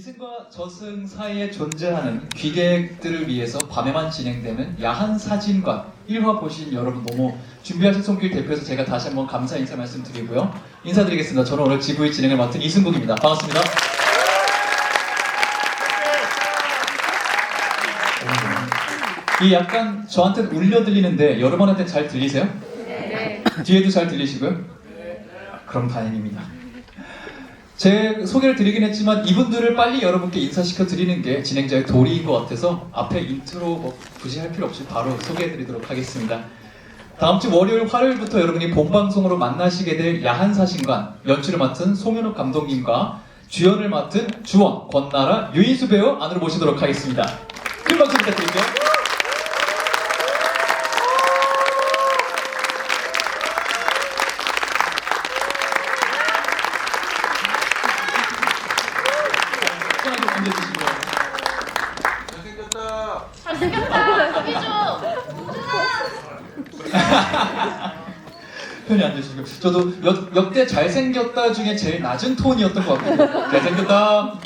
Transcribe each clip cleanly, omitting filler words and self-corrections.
이승과 저승 사이에 존재하는 귀객들을 위해서 밤에만 진행되는 야한 사진관 1화 보신 여러분 너무 준비하신 손길 대표해서 제가 다시 한번 감사 인사 말씀드리고요. 인사드리겠습니다. 저는 오늘 GV 진행을 맡은 이승국입니다. 반갑습니다. 이 약간 저한테는 울려 들리는데 여러분한테 잘 들리세요? 네. 뒤에도 잘 들리시고요? 그럼 다행입니다. 제 소개를 드리긴 했지만 이분들을 빨리 여러분께 인사시켜 드리는 게 진행자의 도리인 것 같아서 앞에 인트로 뭐 굳이 할 필요 없이 바로 소개해 드리도록 하겠습니다. 다음 주 월요일 화요일부터 여러분이 본방송으로 만나시게 될 야한사신관 연출을 맡은 송윤욱 감독님과 주연을 맡은 주원, 권나라, 유인수 배우 안으로 모시도록 하겠습니다. 큰 박수 부탁드릴게요. 잘생겼다. 여기 좀. 편히 앉으시고 저도 역대 잘생겼다 중에 제일 낮은 톤이었던 것 같거든요. 잘생겼다.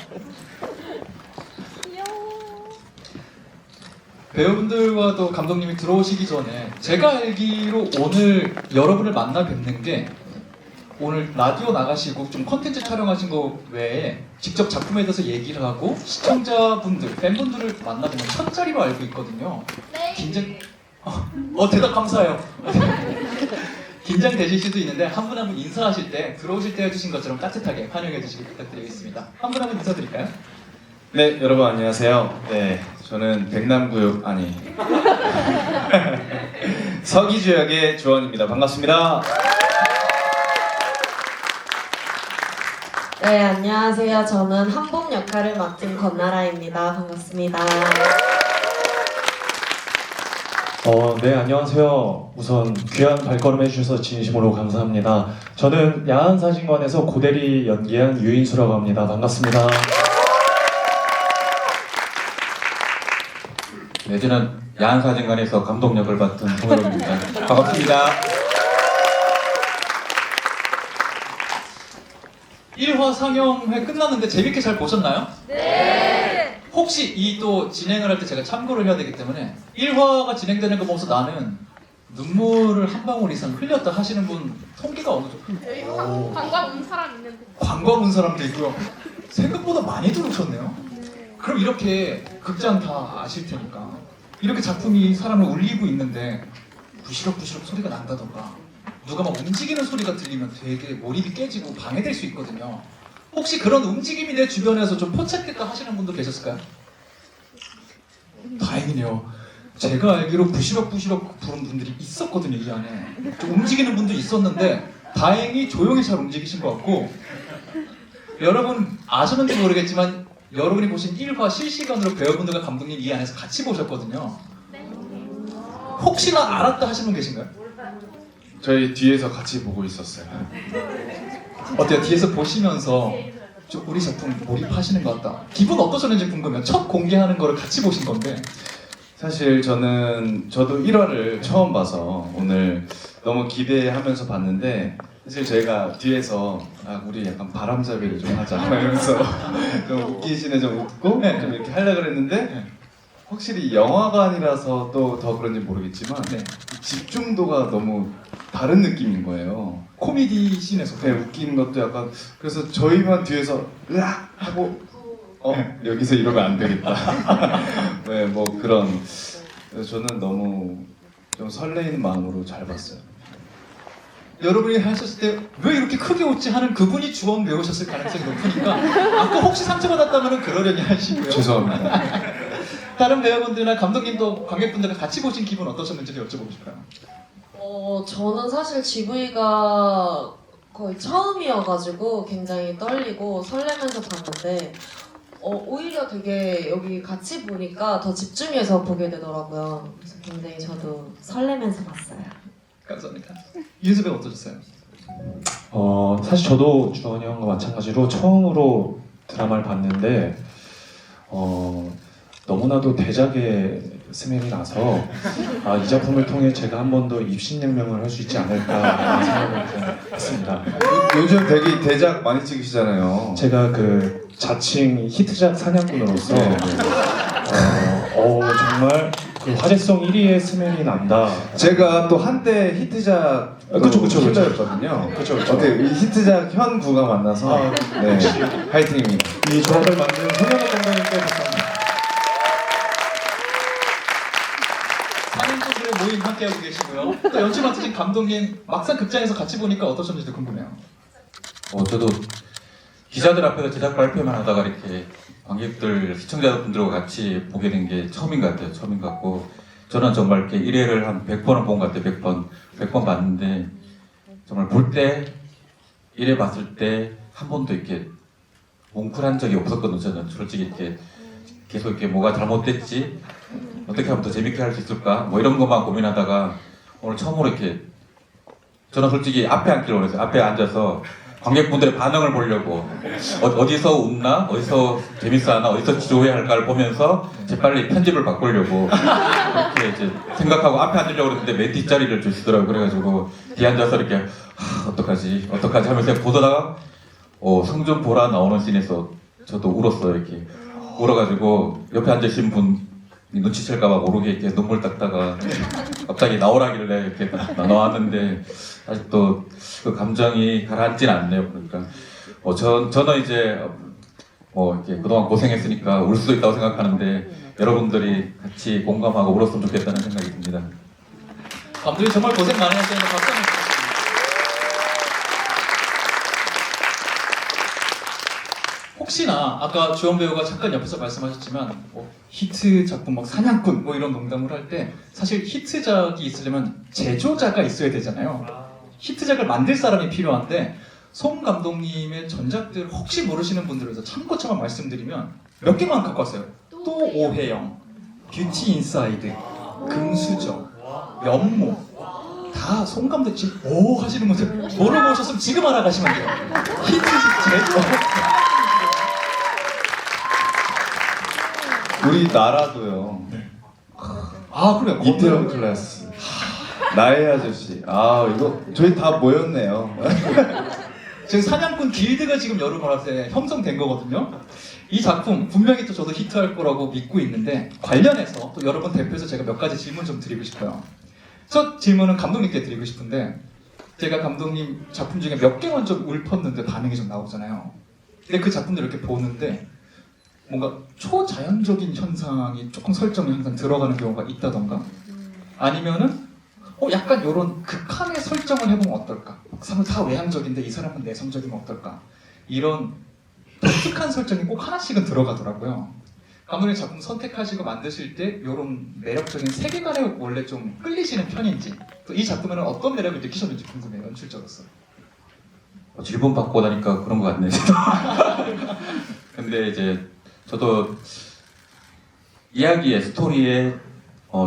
배우분들과도 감독님이 들어오시기 전에 제가 알기로 오늘 여러분을 만나 뵙는 게 오늘 라디오 나가시고 좀 컨텐츠 촬영하신 거 외에 직접 작품에 대해서 얘기를 하고 시청자분들, 팬분들을 만나보면 첫 자리로 알고 있거든요. 네. 대답 감사해요. 긴장되실 수도 있는데 한 분 한 분 인사하실 때 들어오실 때 해주신 것처럼 따뜻하게 환영해 주시기 부탁드리겠습니다. 한 분 한 분 인사드릴까요? 네, 여러분 안녕하세요. 네, 저는 백남구역 서기주 역의 주원입니다. 반갑습니다. 네, 안녕하세요. 저는 한복 역할을 맡은 권나라입니다. 반갑습니다. 네, 안녕하세요. 우선 귀한 발걸음 해주셔서 진심으로 감사합니다. 저는 야한사진관에서 고대리 연기한 유인수라고 합니다. 반갑습니다. 네, 저는 야한사진관에서 감독 역을 맡은 송혜로입니다. 반갑습니다. 1화 상영회 끝났는데 재밌게 잘 보셨나요? 네. 혹시 이 또 진행을 할 때 제가 참고를 해야 되기 때문에 1화가 진행되는 거 보면서 나는 눈물을 한 방울 이상 흘렸다 하시는 분 통계가 어느 정도? 여기 관광 온 사람 있는데. 관광 온 사람도 있고요. 생각보다 많이 들어오셨네요. 그럼 이렇게 극장 다 아실 테니까 이렇게 작품이 사람을 울리고 있는데 부시럭부시럭 소리가 난다던가 누가 막 움직이는 소리가 들리면 되게 몰입이 깨지고 방해될 수 있거든요. 혹시 그런 움직임이 내 주변에서 좀 포착됐다 하시는 분도 계셨을까요? 다행이네요. 제가 알기로 부시럭부시럭 부른 분들이 있었거든요, 이 안에. 좀 움직이는 분도 있었는데 다행히 조용히 잘 움직이신 것 같고 여러분 아셨는지 모르겠지만 여러분이 보신 1화 실시간으로 배우분들과 감독님 이 안에서 같이 보셨거든요. 혹시나 알았다 하시는 분 계신가요? 저희 뒤에서 같이 보고 있었어요. 어때요? 뒤에서 보시면서 좀 우리 작품 몰입하시는 것 같다. 기분 어떠셨는지 궁금해요. 첫 공개하는 거를 같이 보신 건데. 사실 저도 1화를 처음 봐서 오늘 너무 기대하면서 봤는데 사실 저희가 뒤에서 우리 약간 바람잡이를 좀 하자 이러면서 좀 웃기시네 좀 웃고 네. 좀 이렇게 하려고 그랬는데 확실히 영화관이라서 또 더 그런지 모르겠지만 네. 집중도가 너무 다른 느낌인 거예요. 코미디 씬에서. 네, 웃긴 것도 약간 그래서 저희만 뒤에서 으악 하고 여기서 이러면 안 되겠다. 네, 뭐 그런 그래서 저는 너무 좀 설레이는 마음으로 잘 봤어요. 여러분이 하셨을 때 왜 이렇게 크게 웃지 하는 그분이 주원 배우셨을 가능성이 높으니까 아까 혹시 상처받았다면 그러려니 하시고요. 죄송합니다. 다른 배우분들이나 감독님도 관객분들과 같이 보신 기분 어떠셨는지 여쭤보고 싶어요. 저는 사실 GV가 거의 처음이어가지고 굉장히 떨리고 설레면서 봤는데 오히려 되게 여기 같이 보니까 더 집중해서 보게 되더라고요. 그래서 굉장히 저도 설레면서 봤어요. 감사합니다. 유인수 배우 어떠셨어요? 사실 저도 주원이 형과 마찬가지로 처음으로 드라마를 봤는데 너무나도 대작의 스멜이 나서 이 작품을 통해 제가 한 번 더 입신양명을 할 수 있지 않을까라는 생각을 좀 했습니다. 요즘 되게 대작 많이 찍으시잖아요. 제가 그 자칭 히트작 사냥꾼으로서 정말 그 화제성 1위의 스멜이 난다. 제가 또 한때 히트작 그쵸. 킬러였거든요. 그쵸. 어때 이 히트작 현구가 만나서 네 화이팅입니다. 이 조합을 만든 손현욱 감독님께 감사합니다. 사인분들의 모임 함께하고 계시고요. 또 연출 맡으신 감독님 막상 극장에서 같이 보니까 어떠셨는지도 궁금해요. 저도 기자들 앞에서 제작 발표만 하다가 이렇게 관객들, 시청자분들과 같이 보게 된 게 처음인 것 같아요. 처음인 것 같고 저는 정말 이렇게 1회를 한 100번은 본 것 같아요. 100번 봤는데 정말 볼 때 1회 봤을 때 한 번도 이렇게 뭉클한 적이 없었거든요. 저는 솔직히 이렇게 계속 이렇게 뭐가 잘못됐지, 어떻게 하면 더 재밌게 할 수 있을까, 뭐 이런 것만 고민하다가 오늘 처음으로 이렇게 저는 솔직히 앞에 앉기로 그랬어요. 앞에 앉아서 관객분들의 반응을 보려고 어디서 웃나, 어디서 재밌어하나, 어디서 지조해할까를 보면서 재빨리 편집을 바꾸려고 그렇게 이제 생각하고 앞에 앉으려고 그랬는데 맨 뒷자리를 주시더라고요. 그래가지고 뒤에 앉아서 이렇게 어떡하지 하면서 보다가 성준 보라 나오는 씬에서 저도 울었어요. 이렇게 울어가지고 옆에 앉으신 분 눈치챌까봐 모르게 이렇게 눈물 닦다가 갑자기 나오라길래 이렇게 나왔는데 아직도 그 감정이 가라앉진 않네요. 그러니까 저는 이제 이렇게 그동안 고생했으니까 울 수도 있다고 생각하는데 여러분들이 같이 공감하고 울었으면 좋겠다는 생각이 듭니다. 감독님 정말 고생 많이 하셨는데 박수 한번 주시겠습니다. 혹시나 아까 주연 배우가 잠깐 옆에서 말씀하셨지만 히트 작품 막 사냥꾼 뭐 이런 농담을 할 때 사실 히트작이 있으려면 제조자가 있어야 되잖아요. 히트작을 만들 사람이 필요한데 송 감독님의 전작들 혹시 모르시는 분들을 위해서 참고처럼 말씀드리면 몇 개만 갖고 왔어요. 또 오해영, 뷰티 인사이드, 금수저, 연모 다 송 감독 지금 오 하시는 분들 모르고 오셨으면 지금 알아가시면 돼요. 히트작 제조 우리 나라도요. 그래요. 이태원 클래스. 나의 아저씨. 이거 저희 다 모였네요. 지금 사냥꾼 길드가 지금 여러분한테 형성된 거거든요. 이 작품 분명히 또 저도 히트할 거라고 믿고 있는데 관련해서 또 여러분 대표해서 제가 몇 가지 질문 좀 드리고 싶어요. 첫 질문은 감독님께 드리고 싶은데 제가 감독님 작품 중에 몇 개만 좀 읊었는데 반응이 좀 나오잖아요. 근데 그 작품들 이렇게 보는데 뭔가 초자연적인 현상이 조금 설정에 항상 들어가는 경우가 있다던가 아니면은 약간 이런 극한의 설정을 해보면 어떨까? 사람 다 외향적인데 이 사람은 내성적이면 어떨까? 이런 독특한 설정이 꼭 하나씩은 들어가더라고요. 감독님 작품 선택하시고 만드실 때 이런 매력적인 세계관에 원래 좀 끌리시는 편인지 또 이 작품에는 어떤 매력을 느끼셨는지 궁금해요. 연출자로서. 질문 받고 나니까 그런 것 같네요. 근데 이제 저도 이야기의 스토리의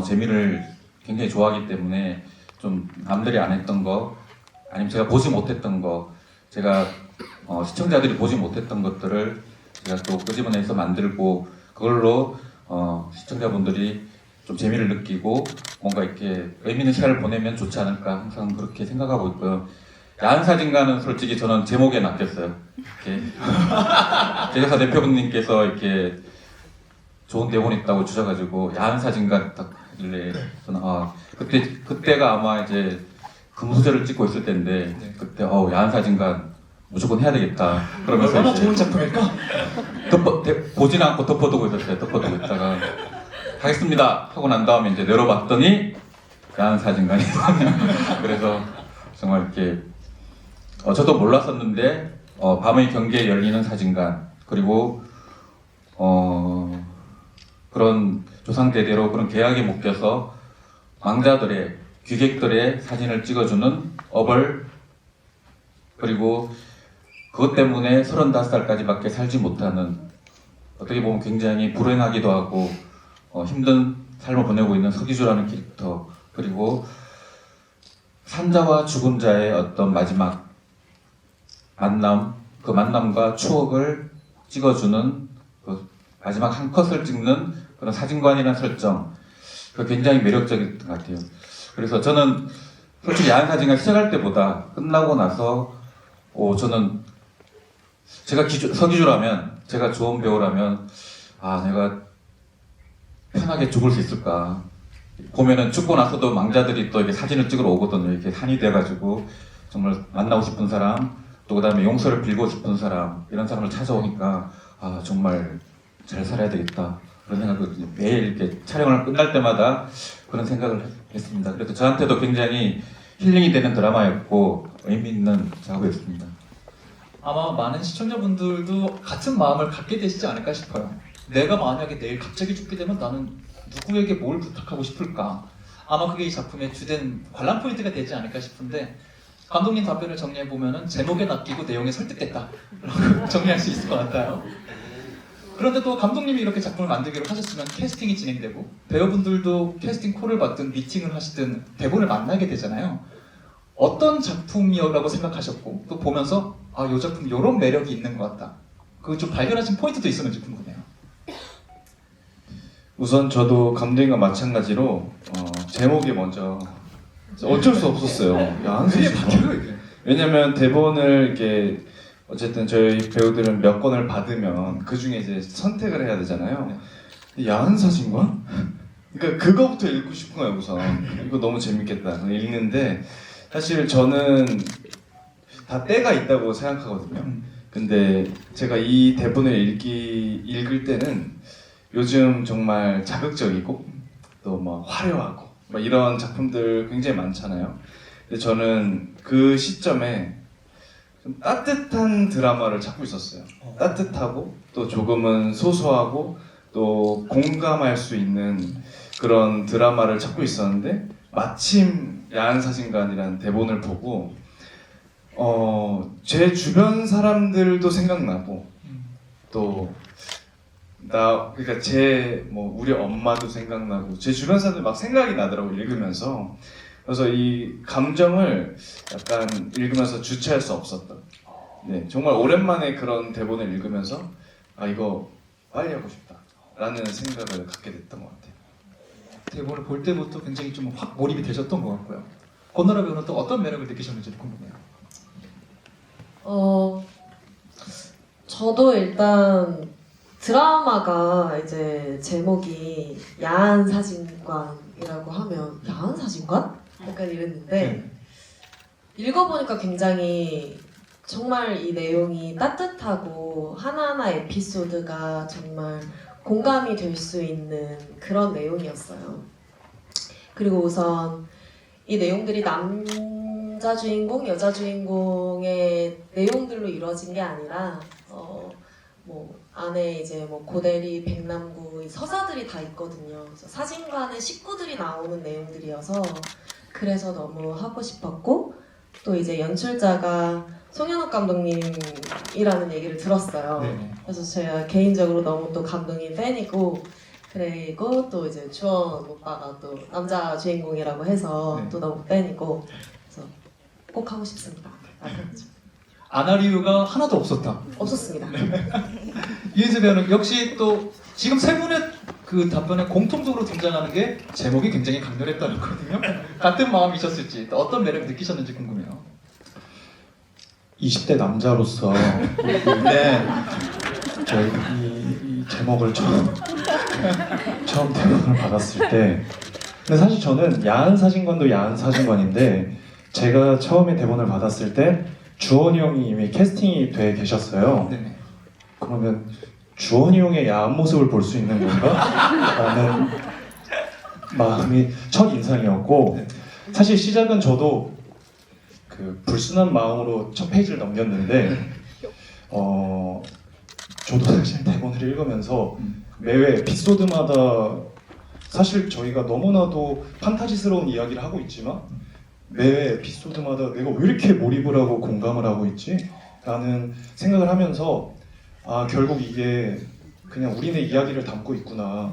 재미를 굉장히 좋아하기 때문에 좀 남들이 안 했던 거 아니면 제가 보지 못했던 거 제가 시청자들이 보지 못했던 것들을 제가 또 끄집어내서 만들고 그걸로 시청자분들이 좀 재미를 느끼고 뭔가 이렇게 의미 있는 시간을 보내면 좋지 않을까 항상 그렇게 생각하고 있고요. 야한 사진가는 솔직히 저는 제목에 낚였어요. 이렇게 제작사 대표분님께서 이렇게 좋은 대본 있다고 주셔가지고 야한 사진가 딱 하길래 저는 그때가 아마 이제 금수저를 찍고 있을 때인데 그때 야한 사진가 무조건 해야 되겠다. 그러면서 얼마나 이제 좋은 작품일까? 보진 않고 덮어두고 있었어요. 덮어두고 있다가 하겠습니다 하고 난 다음에 이제 내려봤더니 야한 사진관이 그래서 정말 이렇게 저도 몰랐었는데 밤의 경계에 열리는 사진관 그리고 그런 조상대대로 그런 계약에 묶여서 왕자들의 귀객들의 사진을 찍어주는 어벌 그리고 그것 때문에 35살까지밖에 살지 못하는 어떻게 보면 굉장히 불행하기도 하고 힘든 삶을 보내고 있는 서기주라는 캐릭터 그리고 산자와 죽은 자의 어떤 마지막 만남 그 만남과 추억을 찍어주는 그 마지막 한 컷을 찍는 그런 사진관이라는 설정 그 굉장히 매력적인 것 같아요. 그래서 저는 솔직히 야한 사진관 시작할 때보다 끝나고 나서 저는 제가 서기주라면 제가 좋은 배우라면 아 내가 편하게 죽을 수 있을까. 보면은 죽고 나서도 망자들이 또 이렇게 사진을 찍으러 오거든요. 이렇게 한이 돼가지고 정말 만나고 싶은 사람, 또 그다음에 용서를 빌고 싶은 사람 이런 사람을 찾아오니까 아 정말 잘 살아야 되겠다 그런 생각을 매일 이렇게 촬영을 끝날 때마다 그런 생각을 했습니다. 그래서 저한테도 굉장히 힐링이 되는 드라마였고 의미 있는 작업이었습니다. 아마 많은 시청자분들도 같은 마음을 갖게 되시지 않을까 싶어요. 내가 만약에 내일 갑자기 죽게 되면 나는 누구에게 뭘 부탁하고 싶을까? 아마 그게 이 작품의 주된 관람 포인트가 되지 않을까 싶은데 감독님 답변을 정리해 보면은 제목에 낚이고 내용에 설득됐다라고 정리할 수 있을 것 같아요. 그런데 또 감독님이 이렇게 작품을 만들기로 하셨으면 캐스팅이 진행되고 배우분들도 캐스팅 콜을 받든 미팅을 하시든 대본을 만나게 되잖아요. 어떤 작품이라고 생각하셨고 또 보면서 아, 이 작품 이런 매력이 있는 것 같다. 그 좀 발견하신 포인트도 있었는지 궁금해요. 우선 저도 감독님과 마찬가지로 제목이 먼저 어쩔 수 없었어요. 야한수 씨. 왜냐면 대본을 이렇게 어쨌든 저희 배우들은 몇 권을 받으면 그 중에 이제 선택을 해야 되잖아요. 야한 사진관? 그러니까 그거부터 읽고 싶은 거예요 우선. 이거 너무 재밌겠다. 읽는데 사실 저는 다 때가 있다고 생각하거든요. 근데 제가 이 대본을 읽을 때는 요즘 정말 자극적이고 또 막 화려하고 막 이런 작품들 굉장히 많잖아요. 근데 저는 그 시점에 좀 따뜻한 드라마를 찾고 있었어요. 따뜻하고 또 조금은 소소하고 또 공감할 수 있는 그런 드라마를 찾고 있었는데 마침 야한 사진관이라는 대본을 보고 제 주변 사람들도 생각나고 또 그러니까 우리 엄마도 생각나고 제 주변 사람들 막 생각이 나더라고 읽으면서. 그래서 이 감정을 약간 읽으면서 주체할 수 없었던. 네, 정말 오랜만에 그런 대본을 읽으면서 아 이거 빨리 하고 싶다라는 생각을 갖게 됐던 것 같아요. 대본을 볼 때부터 굉장히 좀 확 몰입이 되셨던 것 같고요. 권나라 배우는 또 어떤 매력을 느끼셨는지 궁금해요. 저도 일단 드라마가 이제 제목이 야한 사진관이라고 하면 야한 사진관? 약간 이랬는데 읽어보니까 굉장히 정말 이 내용이 따뜻하고 하나하나 에피소드가 정말 공감이 될 수 있는 그런 내용이었어요. 그리고 우선 이 내용들이 남자 주인공, 여자 주인공의 내용들로 이루어진 게 아니라 안에 이제 고대리, 백남구, 서사들이 다 있거든요. 그래서 사진관에 식구들이 나오는 내용들이어서 그래서 너무 하고 싶었고 또 이제 연출자가 송현욱 감독님이라는 얘기를 들었어요. 네네. 그래서 제가 개인적으로 너무 또 감독님 팬이고 그리고 또 이제 주원 오빠가 또 남자 주인공이라고 해서 네. 또 너무 팬이고 그래서 꼭 하고 싶습니다. 안 할 이유가 하나도 없었다. 없었습니다. 이은세 배우는 역시 또 지금 세 분의 그 답변에 공통적으로 등장하는 게 제목이 굉장히 강렬했다는 거거든요. 같은 마음이셨을지 또 어떤 매력 느끼셨는지 궁금해요. 20대 남자로서 네. 이 제목을 처음 대본을 받았을 때 근데 사실 저는 야한 사진관도 야한 사진관인데 제가 처음에 대본을 받았을 때 주원이 형이 이미 캐스팅이 돼 계셨어요. 네네. 그러면 주원이 형의 야한 모습을 볼 수 있는 건가? 라는 마음이 첫 인상이었고 사실 시작은 저도 그 불순한 마음으로 첫 페이지를 넘겼는데 저도 사실 대본을 읽으면서 매회 에피소드마다 사실 저희가 너무나도 판타지스러운 이야기를 하고 있지만 매회 에피소드마다 내가 왜 이렇게 몰입을 하고 공감을 하고 있지? 라는 생각을 하면서 아 결국 이게 그냥 우리네 이야기를 담고 있구나.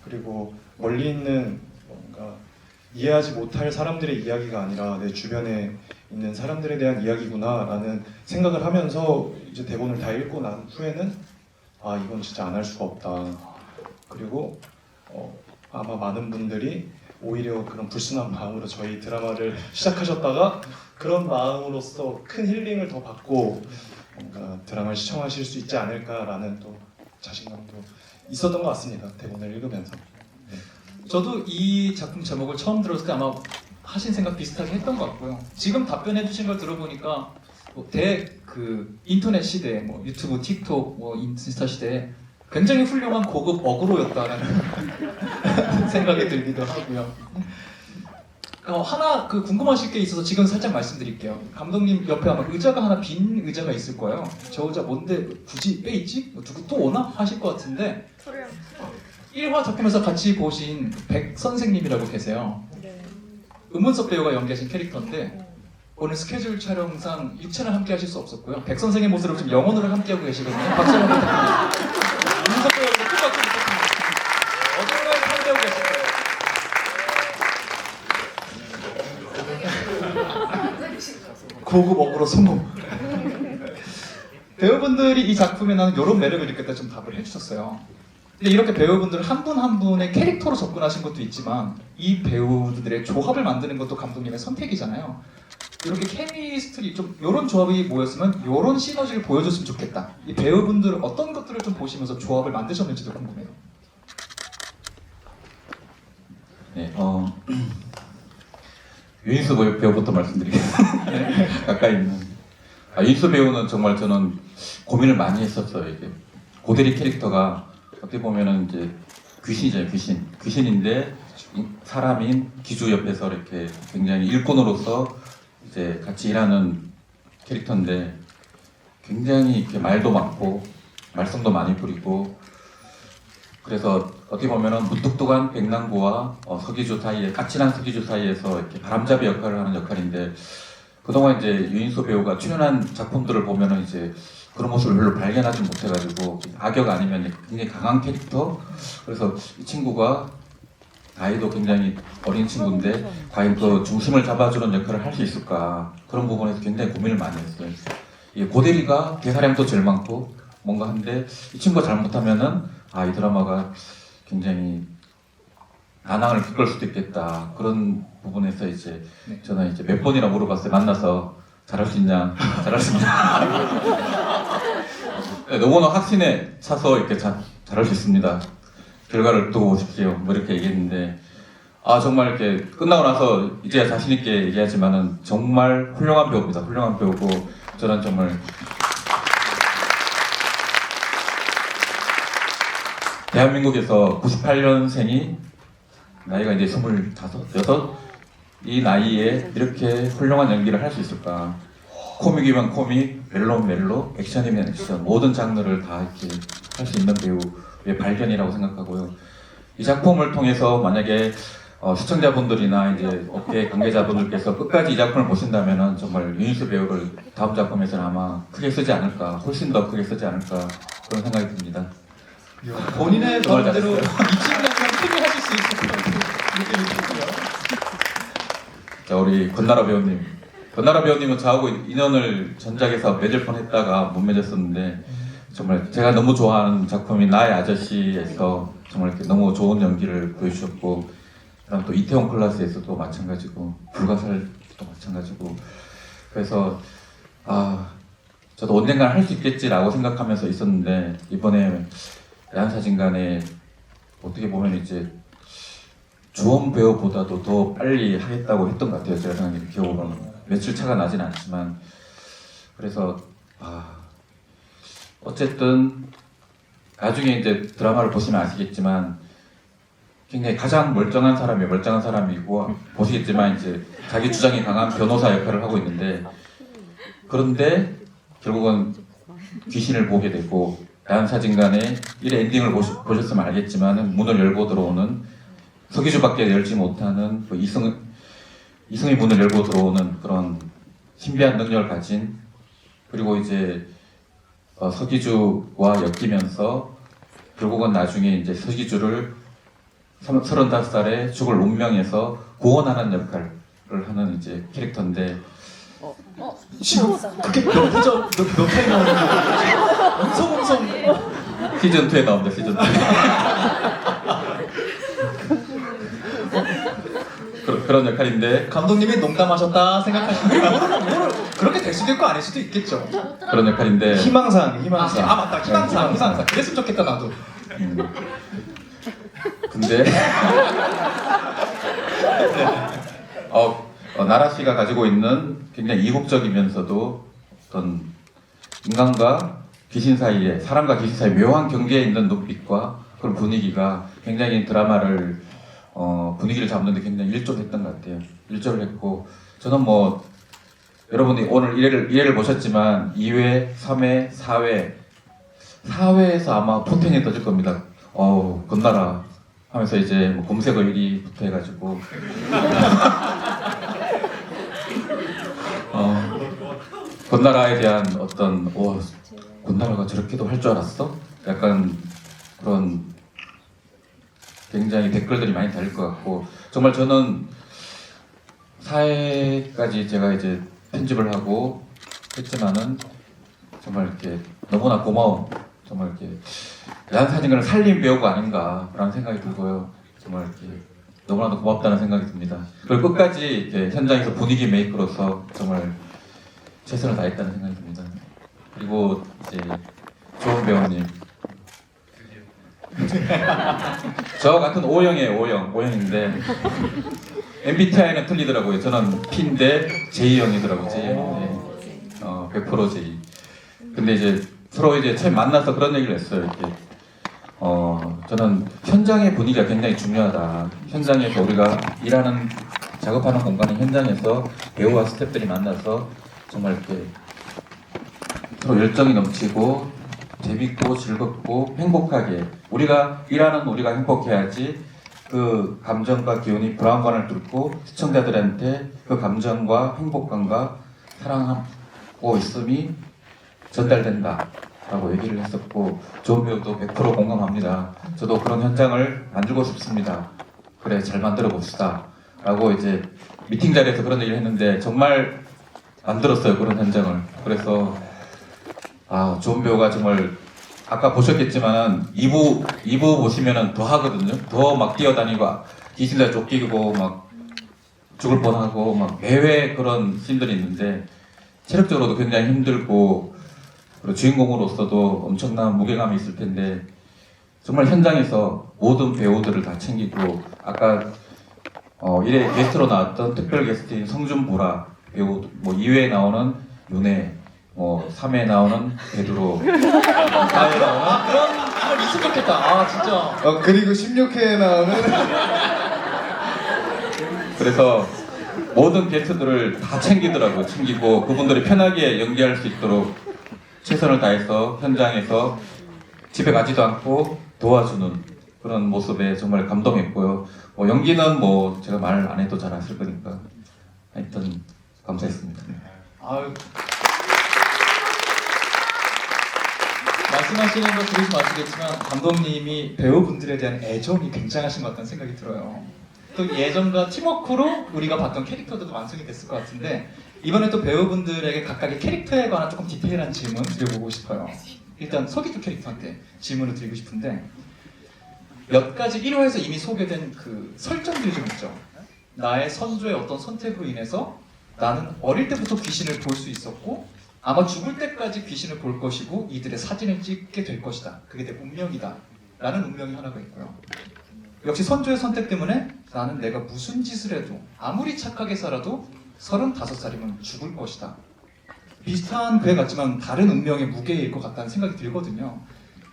그리고 멀리 있는 뭔가 이해하지 못할 사람들의 이야기가 아니라 내 주변에 있는 사람들에 대한 이야기구나 라는 생각을 하면서 이제 대본을 다 읽고 난 후에는 아 이건 진짜 안 할 수가 없다. 그리고 아마 많은 분들이 오히려 그런 불순한 마음으로 저희 드라마를 시작하셨다가 그런 마음으로써 큰 힐링을 더 받고 뭔가 드라마를 시청하실 수 있지 않을까라는 또 자신감도 있었던 것 같습니다. 대본을 읽으면서. 저도 이 작품 제목을 처음 들었을 때 아마 하신 생각 비슷하게 했던 것 같고요. 지금 답변해 주신 걸 들어보니까 그 인터넷 시대, 뭐 유튜브, 틱톡, 뭐 인스타 시대에 굉장히 훌륭한 고급 어그로였다라는 생각이 들기도 하고요. 하나 궁금하실 게 있어서 지금 살짝 말씀드릴게요. 감독님 옆에 아마 의자가 하나 빈 의자가 있을 거예요. 저 의자 뭔데 굳이 빼있지? 누구 또 오나? 하실 것 같은데 1화 작품에서 같이 보신 백 선생님이라고 계세요. 음문석 배우가 연기하신 캐릭터인데 오늘 스케줄 촬영상 육체는 함께 하실 수 없었고요. 백 선생의 모습으로 지금 영혼으로 함께하고 계시거든요. 박수 한번 부탁드립니다. 음문석 배우가 똑같이 부탁드립니다. 어딘가에 함께하고 계실 거예요. 고급 어그로 성공. 배우분들이 이 작품에 나는 이런 매력을 느꼈다 좀 답을 해주셨어요. 근데 이렇게 배우분들 한 분 한 분의 캐릭터로 접근하신 것도 있지만 이 배우들의 조합을 만드는 것도 감독님의 선택이잖아요. 이렇게 케미스트리 좀 이런 조합이 모였으면 이런 시너지를 보여줬으면 좋겠다. 이 배우분들 어떤 것들을 좀 보시면서 조합을 만드셨는지도 궁금해요. 네, 유인수 배우부터 말씀드리겠습니다. 가까이 있는. 유인수 배우는 정말 저는 고민을 많이 했었어요. 이게 고대리 캐릭터가 어떻게 보면은 이제 귀신이잖아요, 귀신인데 사람인 기주 옆에서 이렇게 굉장히 일꾼으로서 이제 같이 일하는 캐릭터인데 굉장히 이렇게 말도 많고 말썽도 많이 부리고 그래서 어떻게 보면은 무뚝뚝한 백남구와 서기주 사이에 까칠한 서기주 사이에서 이렇게 바람잡이 역할을 하는 역할인데 그동안 이제 유인수 배우가 출연한 작품들을 보면은 이제 그런 모습을 별로 발견하지 못해가지고 악역 아니면 굉장히 강한 캐릭터. 그래서 이 친구가 나이도 굉장히 어린 친구인데 과연 그 중심을 잡아주는 역할을 할 수 있을까 그런 부분에서 굉장히 고민을 많이 했어요. 이 고대리가 대사량도 제일 많고 뭔가 한데 이 친구가 잘못하면은 이 드라마가 굉장히 난항을 겪을 수도 있겠다 그런 부분에서 이제 저는 이제 몇 번이나 물어봤어요. 만나서 잘할 수 있냐, 잘할 수 있냐. 너무나 확신에 차서 이렇게 잘할 수 있습니다. 결과를 두고 오십시오. 뭐 이렇게 얘기했는데 정말 이렇게 끝나고 나서 이제야 자신 있게 얘기하지만은 정말 훌륭한 배우입니다. 훌륭한 배우고 저는 정말 대한민국에서 98년생이 나이가 이제 25, 6? 이 나이에 이렇게 훌륭한 연기를 할 수 있을까? 코믹이면 코믹, 멜로, 액션이면 액션 모든 장르를 다 이렇게 할 수 있는 배우의 발견이라고 생각하고요. 이 작품을 통해서 만약에 시청자분들이나 이제 업계 관계자분들께서 끝까지 이 작품을 보신다면은 정말 유인수 배우를 다음 작품에서는 아마 크게 쓰지 않을까, 훨씬 더 크게 쓰지 않을까 그런 생각이 듭니다. 본인의 정말 마음대로 이 잘했어요. 친구랑 크게 하실 수 있을 것 같아요. 느낌이 좋고요. 자, 우리 권나라 배우님. 권나라 배우님은 저하고 인연을 전작에서 맺을 뻔했다가 못 맺었었는데 정말 제가 너무 좋아하는 작품인 나의 아저씨에서 정말 이렇게 너무 좋은 연기를 보여주셨고 그다음 또 이태원 클라스에서도 마찬가지고 불가살도 마찬가지고 그래서 저도 언젠가 할 수 있겠지라고 생각하면서 있었는데 이번에 야한사진관에 어떻게 보면 이제 주원 배우보다도 더 빨리 하겠다고 했던 것 같아요. 제가 생각하기에 기억으로는 며칠 차가 나진 않지만 그래서 어쨌든 나중에 이제 드라마를 보시면 아시겠지만 굉장히 가장 멀쩡한 사람이고 보시겠지만 이제 자기 주장이 강한 변호사 역할을 하고 있는데 그런데 결국은 귀신을 보게 되고 야한사진관의 1회 엔딩을 보셨으면 알겠지만 문을 열고 들어오는 서기주밖에 열지 못하는 그 이승의 문을 열고 들어오는 그런 신비한 능력을 가진 그리고 이제 서기주와 엮이면서 결국은 나중에 이제 서기주를 35살에 죽을 운명에서 구원하는 역할을 하는 이제 캐릭터인데 지금 그게 몇 회에 나오는 거예요? 음성 시즌 2에 나옵니다. 시즌 2. 그런 역할인데 감독님이 농담하셨다 생각하시면 그렇게 될 수도 있고 아닐 수도 있겠죠. 그런 역할인데 희망사항, 희망사항. 아 맞다 희망사 그랬으면 좋겠다 나도. 근데 나라 씨가 가지고 있는 굉장히 이국적이면서도 어떤 인간과 귀신 사이에 사람과 귀신 사이 묘한 경계에 있는 눈빛과 그런 분위기가 굉장히 드라마를 분위기를 잡는데 굉장히 일조했던 것 같아요. 일조를 했고 저는 뭐 여러분이 오늘 1회를 보셨지만 2회, 3회, 4회에서 아마 포텐이 떠질 겁니다. 건나라 하면서 이제 뭐 검색어 1위부터 해가지고 건나라에 대한 어떤 건나라가 저렇게도 할 줄 알았어? 약간 그런 굉장히 댓글들이 많이 달릴 것 같고 정말 저는 4회까지 제가 이제 편집을 하고 했지만은 정말 이렇게 너무나 고마운 정말 이렇게 야한사진관을 살린 배우가 아닌가라는 생각이 들고요. 정말 이렇게 너무나도 고맙다는 생각이 듭니다. 그리고 끝까지 이렇게 현장에서 분위기 메이커로서 정말 최선을 다했다는 생각이 듭니다. 그리고 이제 좋은 배우님 저 같은 O형인데 MBTI는 틀리더라고요. 저는 P인데 J형이더라고요. J형인데 100% J. 근데 이제 서로 이제 처음 만나서 그런 얘기를 했어요. 이렇게 저는 현장의 분위기가 굉장히 중요하다. 현장에서 우리가 일하는 작업하는 공간의 현장에서 배우와 스태프들이 만나서 정말 이렇게 서로 열정이 넘치고 재밌고 즐겁고 행복하게 우리가 일하는 우리가 행복해야지 그 감정과 기운이 브라운관을 뚫고 시청자들한테 그 감정과 행복감과 사랑하고 있음이 전달된다 라고 얘기를 했었고 좋은 배우도 100% 공감합니다. 저도 그런 현장을 만들고 싶습니다. 그래 잘 만들어 봅시다 라고 이제 미팅 자리에서 그런 얘기를 했는데 정말 만들었어요 그런 현장을. 그래서 좋은 배우가 정말 아까 보셨겠지만 2부 보시면은 더 하거든요. 더 막 뛰어다니고 귀신들 쫓기고 막 죽을 뻔하고 막 매회 그런 씬들이 있는데 체력적으로도 굉장히 힘들고 그리고 주인공으로서도 엄청난 무게감이 있을 텐데 정말 현장에서 모든 배우들을 다 챙기고 아까 1회 게스트로 나왔던 특별 게스트인 성준보라 배우, 뭐 2회에 나오는 윤혜, 3회에 나오는 베드로, 4회에 나오는 그런 있으면 좋겠다. 진짜. 그리고 16회에 나오는 그래서 모든 게스트들을 다 챙기더라고요. 챙기고 그분들이 편하게 연기할 수 있도록 최선을 다해서 현장에서 집에 가지도 않고 도와주는 그런 모습에 정말 감동했고요. 연기는 뭐 제가 말 안 해도 잘 아실 거니까 하여튼 감사했습니다. 아유. 말씀하시는 거 들으시면 아시겠지만 감독님이 배우분들에 대한 애정이 굉장하신 것 같다는 생각이 들어요. 또 예전과 팀워크로 우리가 봤던 캐릭터들도 완성이 됐을 것 같은데 이번에 또 배우분들에게 각각의 캐릭터에 관한 조금 디테일한 질문 드려보고 싶어요. 일단 서기주 캐릭터한테 질문을 드리고 싶은데 몇 가지 1화에서 이미 소개된 그 설정들이 좀 있죠. 나의 선조의 어떤 선택으로 인해서 나는 어릴 때부터 귀신을 볼 수 있었고 아마 죽을 때까지 귀신을 볼 것이고 이들의 사진을 찍게 될 것이다. 그게 내 운명이다. 라는 운명이 하나가 있고요. 역시 선조의 선택 때문에 나는 내가 무슨 짓을 해도 아무리 착하게 살아도 35살이면 죽을 것이다. 비슷한 그에 같지만 다른 운명의 무게일 것 같다는 생각이 들거든요.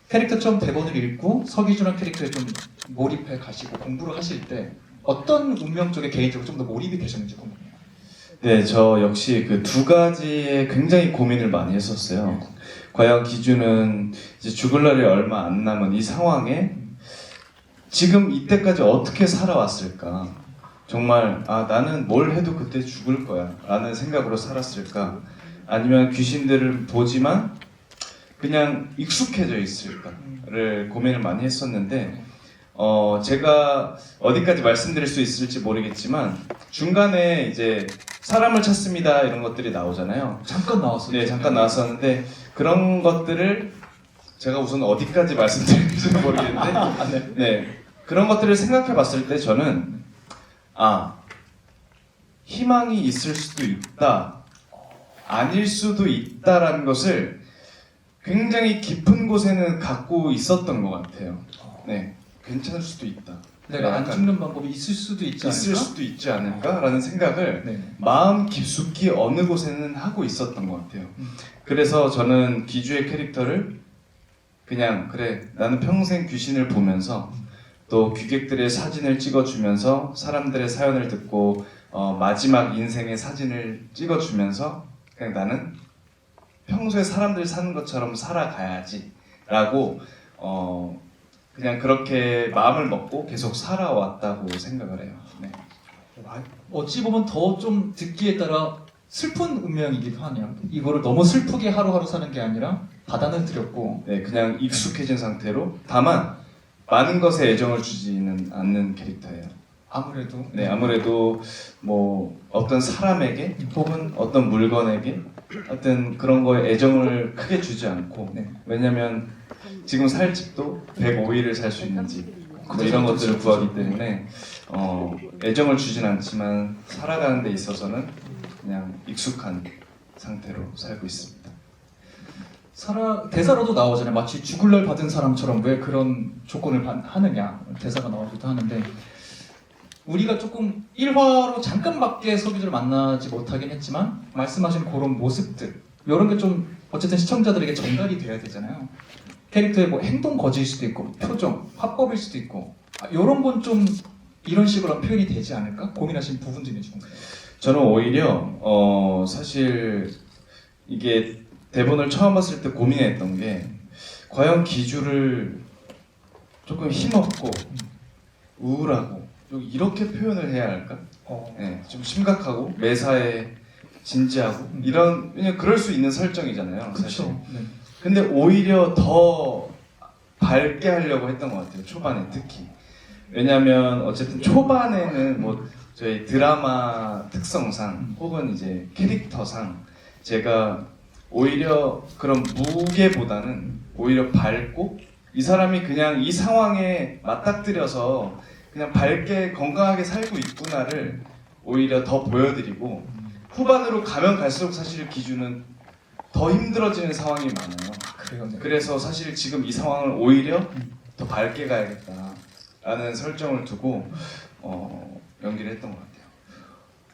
캐릭터처럼 대본을 읽고 서기준한 캐릭터에 좀 몰입해 가시고 공부를 하실 때 어떤 운명 쪽에 개인적으로 좀 더 몰입이 되셨는지 궁금해요. 네, 저 역시 그 두 가지에 굉장히 고민을 많이 했었어요. 과연 기준은 이제 죽을 날이 얼마 안 남은 이 상황에 지금 이때까지 어떻게 살아왔을까? 정말 나는 뭘 해도 그때 죽을 거야 라는 생각으로 살았을까? 아니면 귀신들을 보지만 그냥 익숙해져 있을까를 고민을 많이 했었는데 제가 어디까지 말씀드릴 수 있을지 모르겠지만 중간에 이제 사람을 찾습니다 이런 것들이 나오잖아요. 잠깐 나왔었죠. 네, 잠깐 나왔었는데 그런 것들을 제가 우선 어디까지 말씀드릴지 모르겠는데 네, 그런 것들을 생각해 봤을 때 저는 희망이 있을 수도 있다, 아닐 수도 있다라는 것을 굉장히 깊은 곳에는 갖고 있었던 것 같아요. 네, 괜찮을 수도 있다. 내가 안 약간 죽는 방법이 있을 수도 있지 않을까? 있을 수도 있지 않을까라는 생각을 네. 마음 깊숙이 어느 곳에는 하고 있었던 것 같아요. 그래서 저는 기주의 캐릭터를 그냥 그래 나는 평생 귀신을 보면서 또 귀객들의 사진을 찍어주면서 사람들의 사연을 듣고 마지막 인생의 사진을 찍어주면서 그냥 나는 평소에 사람들 사는 것처럼 살아가야지 라고 그냥 그렇게 마음을 먹고 계속 살아왔다고 생각을 해요. 네. 어찌 보면 더 좀 듣기에 따라 슬픈 운명이기도 하네요. 이거를 너무 슬프게 하루하루 사는 게 아니라 받아들였고 네, 그냥 익숙해진 상태로 다만 많은 것에 애정을 주지는 않는 캐릭터예요. 아무래도 네, 아무래도 뭐 어떤 사람에게 혹은 어떤 물건에게 어떤 그런 거에 애정을 크게 주지 않고 네. 왜냐면 지금 살 집도 105일을 살 수 있는 집 뭐 이런 것들을 구하기 때문에 애정을 주진 않지만 살아가는 데 있어서는 그냥 익숙한 상태로 살고 있습니다. 대사로도 나오잖아요. 마치 죽을 날 받은 사람처럼 왜 그런 조건을 하느냐 대사가 나오기도 하는데 우리가 조금 1화로 잠깐밖에 소비자를 만나지 못하긴 했지만 말씀하신 그런 모습들 이런 게 좀 어쨌든 시청자들에게 전달이 돼야 되잖아요. 캐릭터의 뭐 행동 거지일 수도 있고 표정, 화법일 수도 있고 이런 건 좀 이런 식으로 표현이 되지 않을까 고민하신 부분도 있는지 궁금해요. 저는 오히려 사실 이게 대본을 처음 봤을 때 고민했던 게 과연 기주를 조금 힘없고 우울하고 좀 이렇게 표현을 해야 할까? 네, 좀 심각하고 매사에 진지하고 이런 그냥 그럴 수 있는 설정이잖아요. 사실. 그렇죠. 네. 근데 오히려 더 밝게 하려고 했던 것 같아요. 초반에 특히. 왜냐면 어쨌든 초반에는 뭐 저희 드라마 특성상 혹은 이제 캐릭터상 제가 오히려 그런 무게보다는 오히려 밝고 이 사람이 그냥 이 상황에 맞닥뜨려서 그냥 밝게 건강하게 살고 있구나를 오히려 더 보여드리고 후반으로 가면 갈수록 사실 기준은 더 힘들어지는 상황이 많아요. 그래요. 네. 그래서 사실 지금 이 상황을 오히려 더 밝게 가야겠다라는 설정을 두고 연기를 했던 것 같아요.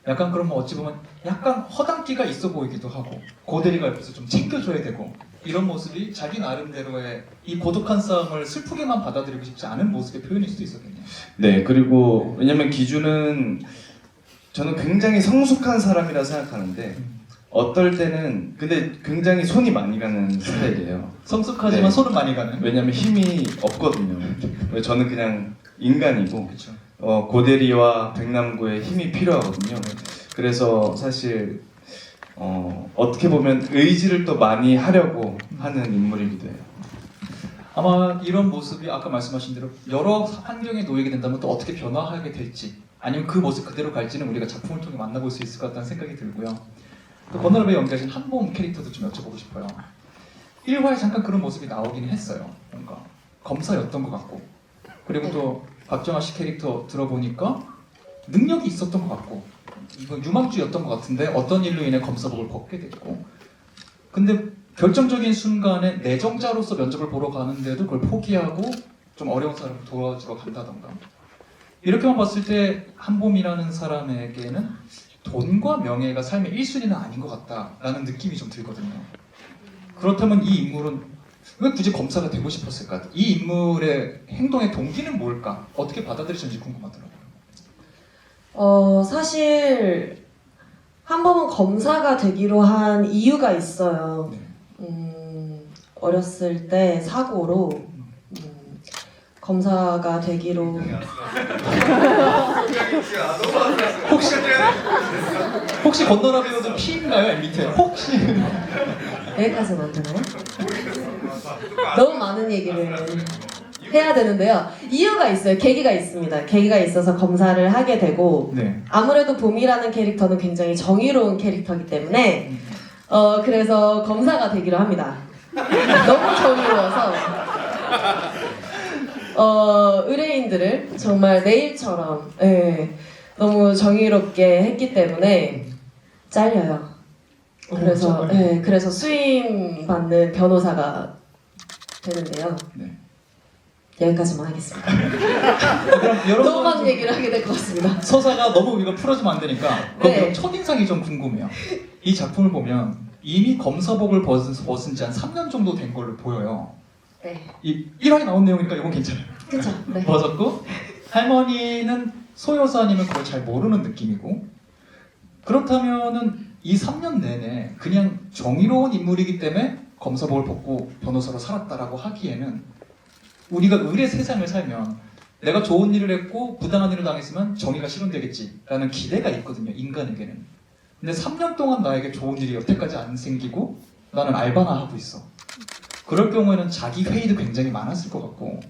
약간 그러면 어찌 보면 약간 허당기가 있어 보이기도 하고 고대리가 옆에서 좀 챙겨줘야 되고 이런 모습이 자기 나름대로의 이 고독한 싸움을 슬프게만 받아들이고 싶지 않은 모습의 표현일 수도 있었겠네요. 네, 그리고 왜냐면 기준은 저는 굉장히 성숙한 사람이라 생각하는데 어떨 때는 근데 굉장히 손이 많이 가는 스타일이에요. 성숙하지만 네. 손은 많이 가는. 왜냐면 힘이 없거든요. 저는 그냥 인간이고 그렇죠. 고대리와 백남구의 힘이 필요하거든요. 그래서 사실 어떻게 보면 의지를 또 많이 하려고 하는 인물이기도 해요. 아마 이런 모습이 아까 말씀하신 대로 여러 환경에 놓이게 된다면 또 어떻게 변화하게 될지 아니면 그 모습 그대로 갈지는 우리가 작품을 통해 만나볼 수 있을 것 같다는 생각이 들고요. 또 건너라베 연기하신 한보험 캐릭터도 좀 여쭤보고 싶어요. 1화에 잠깐 그런 모습이 나오긴 했어요. 뭔가 검사였던 것 같고 그리고 또 박정아 씨 캐릭터 들어보니까 능력이 있었던 것 같고 이건 유망주였던 것 같은데 어떤 일로 인해 검사복을 벗게 됐고 근데 결정적인 순간에 내정자로서 면접을 보러 가는데도 그걸 포기하고 좀 어려운 사람을 도와주러 간다던가 이렇게만 봤을 때 한봄이라는 사람에게는 돈과 명예가 삶의 1순위는 아닌 것 같다라는 느낌이 좀 들거든요. 그렇다면 이 인물은 왜 굳이 검사가 되고 싶었을까? 이 인물의 행동의 동기는 뭘까? 어떻게 받아들이셨는지 궁금하더라고요. 사실 한 번은 검사가 되기로 한 이유가 있어요. 네. 어렸을 때 사고로 검사가 되기로 혹시 건너라 배우들 P인가요? 밑에 혹시 여기까지는 안 되나요? 너무 많은 얘기를 해야 되는데요. 이유가 있어요. 계기가 있습니다. 계기가 있어서 검사를 하게 되고 네. 아무래도 봄이라는 캐릭터는 굉장히 정의로운 캐릭터이기 때문에 그래서 검사가 되기로 합니다. 너무 정의로워서 의뢰인들을 정말 내일처럼 너무 정의롭게 했기 때문에 잘려요. 그래서 정말요? 그래서 수임 받는 변호사가 되는데요. 네. 여기까지만 하겠습니다. 그럼 너무 여러분 많은 얘기를 하게 될 것 같습니다. 서사가 너무 이거 풀어주면 안 되니까 그럼 네. 첫인상이 좀 궁금해요. 이 작품을 보면 이미 검사복을 벗은 지 한 3년 정도 된 걸로 보여요. 네, 이 1화에 나온 내용이니까 이건 괜찮아요. 그렇죠. 네. 벗었고 할머니는 소여사님은 그걸 잘 모르는 느낌이고 그렇다면은 이 3년 내내 그냥 정의로운 인물이기 때문에 검사복을 벗고 변호사로 살았다라고 하기에는 우리가 의의 세상을 살면 내가 좋은 일을 했고 부당한 일을 당했으면 정의가 실현되겠지라는 기대가 있거든요, 인간에게는. 근데 3년 동안 나에게 좋은 일이 여태까지 안 생기고 나는 알바나 하고 있어. 그럴 경우에는 자기 회의도 굉장히 많았을 것 같고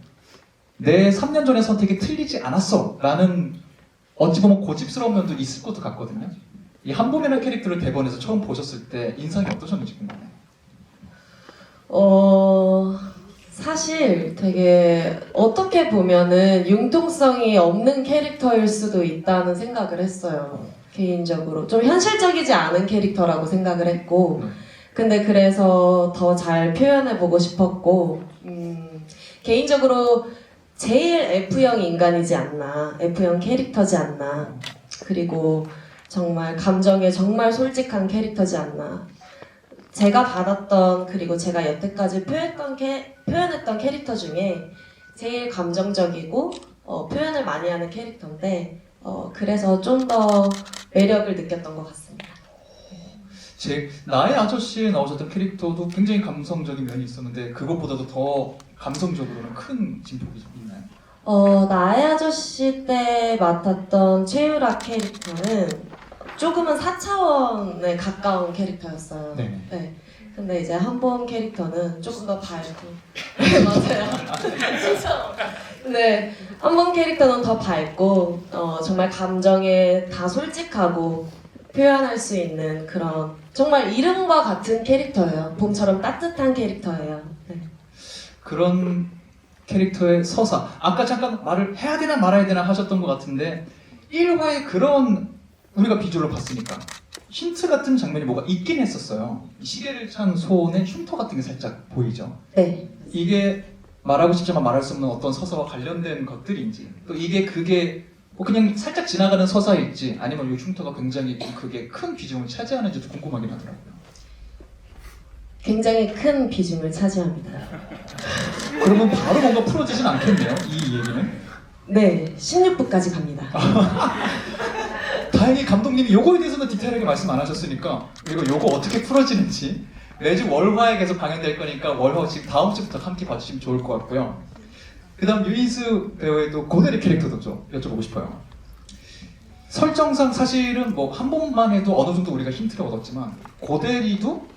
내 3년 전의 선택이 틀리지 않았어 라는 어찌 보면 고집스러운 면도 있을 것도 같거든요. 이 한봄이라는 캐릭터를 대본에서 처음 보셨을 때 인상이 어떠셨는지 궁금해요. 사실 되게 어떻게 보면은 융통성이 없는 캐릭터일 수도 있다는 생각을 했어요. 개인적으로 좀 현실적이지 않은 캐릭터라고 생각을 했고 근데 그래서 더 잘 표현해보고 싶었고 개인적으로 제일 F형 인간이지 않나, F형 캐릭터지 않나, 그리고 정말 감정에 정말 솔직한 캐릭터지 않나. 제가 받았던 그리고 제가 여태까지 표현했던 캐릭터 중에 제일 감정적이고 표현을 많이 하는 캐릭터인데 그래서 좀 더 매력을 느꼈던 것 같습니다. 제 나의 아저씨에 나오셨던 캐릭터도 굉장히 감성적인 면이 있었는데 그것보다도 더 감성적으로는 큰 진폭이 좀 있나요? 나의 아저씨 때 맡았던 최유라 캐릭터는 조금은 4차원에 가까운 캐릭터였어요. 네. 네. 근데 이제 한봄 캐릭터는 조금 더 밝고 네, 맞아요. 진짜. 네, 한봄 캐릭터는 더 밝고 정말 감정에 다 솔직하고 표현할 수 있는 그런 정말 이름과 같은 캐릭터예요. 봄처럼 따뜻한 캐릭터예요. 네. 그런 캐릭터의 서사 아까 잠깐 말을 해야 되나 말아야 되나 하셨던 것 같은데 1화에 그런 우리가 비주얼을 봤으니까 힌트 같은 장면이 뭐가 있긴 했었어요. 시계를 찬 손에 흉터 같은 게 살짝 보이죠. 네. 이게 말하고 싶지만 말할 수 없는 어떤 서사와 관련된 것들인지 또 이게 그게 뭐 그냥 살짝 지나가는 서사일지 아니면 이 흉터가 굉장히 그게 큰 비중을 차지하는지도 궁금하긴 하더라고요. 굉장히 큰 비중을 차지합니다. 그러면 바로 뭔가 풀어지진 않겠네요, 이 얘기는. 네, 16부까지 갑니다. 다행히 감독님이 요거에 대해서는 디테일하게 말씀 안 하셨으니까 그리고 요거 어떻게 풀어지는지 매주 월화에 계속 방영될 거니까 월화 지금 다음 주부터 함께 봐주시면 좋을 것 같고요. 그 다음 유인수 배우의 또 고대리 캐릭터도 좀 여쭤보고 싶어요. 설정상 사실은 뭐 한 번만 해도 어느 정도 우리가 힌트를 얻었지만 고대리도